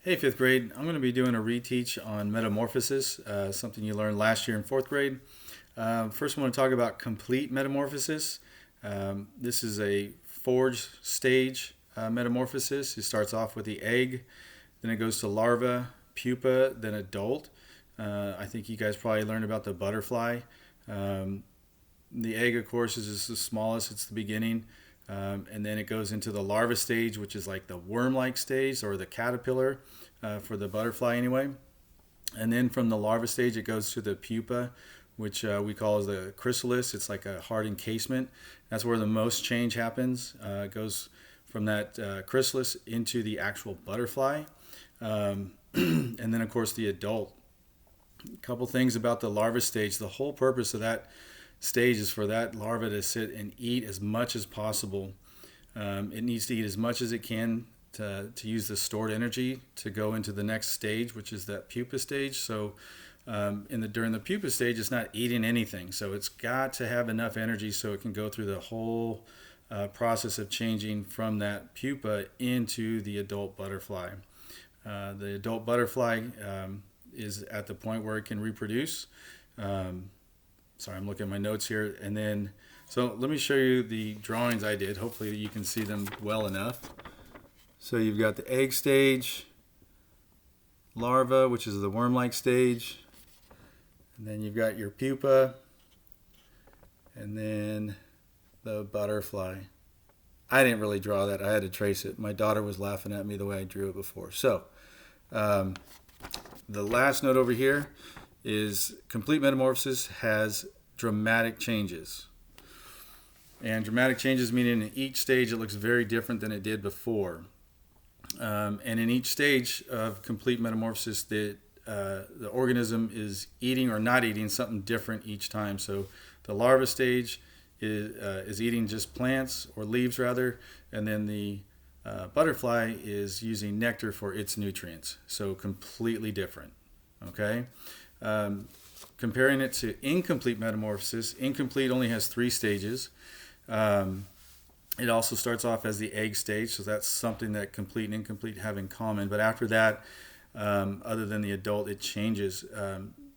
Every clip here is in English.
Hey, fifth grade. I'm going to be doing a reteach on metamorphosis, something you learned last year in fourth grade. First, I want to talk about complete metamorphosis. This is a forge stage metamorphosis. It starts off with the egg, then it goes to larva, pupa, then adult. I think you guys probably learned about the butterfly. Um, the egg, of course, is just the smallest, it's the beginning. And then it goes into the larva stage, which is like the worm like stage or the caterpillar for the butterfly, anyway. And then from the larva stage, it goes to the pupa, which we call as the chrysalis. It's like a hard encasement. That's where the most change happens. It goes from that chrysalis into the actual butterfly. And then, of course, the adult. A couple things about the larva stage. The whole purpose of that stage is for that larva to sit and eat as much as possible. It needs to eat as much as it can to use the stored energy to go into the next stage, which is that pupa stage. So during the pupa stage, it's not eating anything. So it's got to have enough energy so it can go through the whole process of changing from that pupa into the adult butterfly. The adult butterfly is at the point where it can reproduce. Sorry, I'm looking at my notes here. And then, so let me show you the drawings I did. Hopefully you can see them well enough. So you've got the egg stage, larva, which is the worm-like stage. And then you've got your pupa, and then the butterfly. I didn't really draw that. I had to trace it. My daughter was laughing at me the way I drew it before. So the last note over here is complete metamorphosis has dramatic changes. And dramatic changes meaning in each stage it looks very different than it did before. And in each stage of complete metamorphosis, the organism is eating or not eating something different each time. So the larva stage is eating just plants or leaves rather, and then the butterfly is using nectar for its nutrients. So completely different. Okay. Comparing it to incomplete metamorphosis, incomplete only has 3 stages. It also starts off as the egg stage, so that's something that complete and incomplete have in common. But after that, other than the adult, it changes.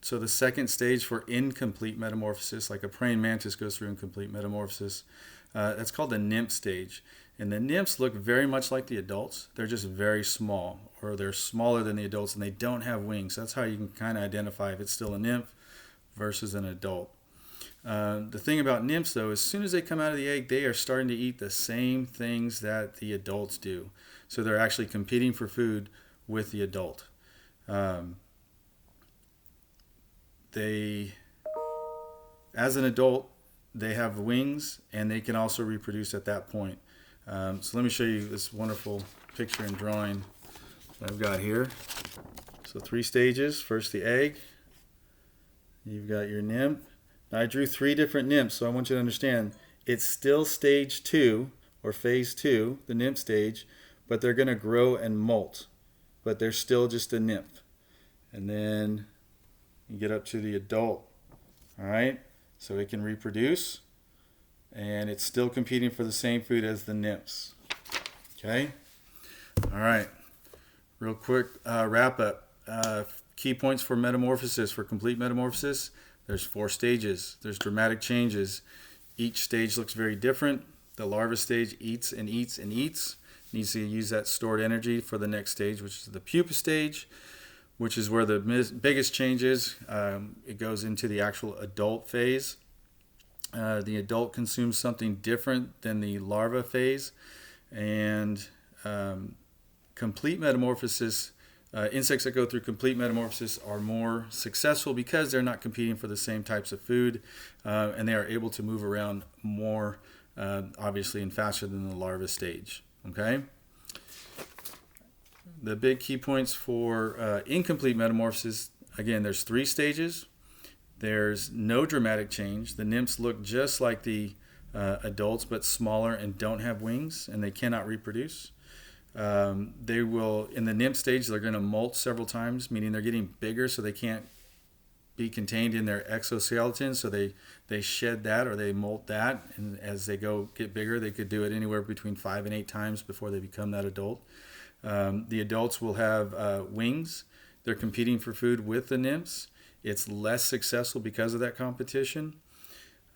So the second stage for incomplete metamorphosis, like a praying mantis goes through incomplete metamorphosis, that's called the nymph stage. And the nymphs look very much like the adults. They're just very small, or they're smaller than the adults, and they don't have wings. That's how you can kind of identify if it's still a nymph versus an adult. The thing about nymphs, though, as soon as they come out of the egg, they are starting to eat the same things that the adults do. So they're actually competing for food with the adult. As an adult, they have wings, and they can also reproduce at that point. So let me show you this wonderful picture and drawing that I've got here. So 3 stages. First the egg. You've got your nymph. Now I drew 3 different nymphs, so I want you to understand it's still stage 2 or phase 2, the nymph stage, but they're going to grow and molt. But they're still just a nymph. And then you get up to the adult. All right? So it can reproduce, and it's still competing for the same food as the nymphs. Okay? All right. Real quick wrap up. Key points for metamorphosis, for complete metamorphosis. There's 4 stages. There's dramatic changes. Each stage looks very different. The larva stage eats and eats and eats. Needs to use that stored energy for the next stage, which is the pupa stage, which is where the biggest change is. It goes into the actual adult phase. The adult consumes something different than the larva phase. And complete metamorphosis, insects that go through complete metamorphosis are more successful because they're not competing for the same types of food, and they are able to move around more, obviously, and faster than the larva stage. Okay? The big key points for incomplete metamorphosis, again, there's 3 stages. There's no dramatic change. The nymphs look just like the adults, but smaller and don't have wings, and they cannot reproduce. They will, in the nymph stage, they're going to molt several times, meaning they're getting bigger, so they can't be contained in their exoskeleton, so they shed that or they molt that, and as they get bigger, they could do it anywhere between 5 and 8 times before they become that adult. The adults will have wings. They're competing for food with the nymphs. It's less successful because of that competition.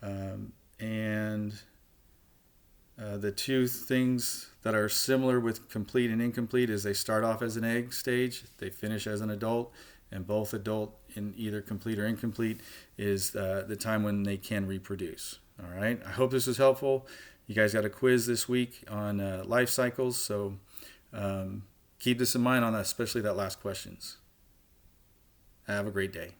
And the two things that are similar with complete and incomplete is they start off as an egg stage, they finish as an adult, and both adult in either complete or incomplete is the time when they can reproduce. All right. I hope this was helpful. You guys got a quiz this week on life cycles, so keep this in mind on that, especially that last questions. Have a great day.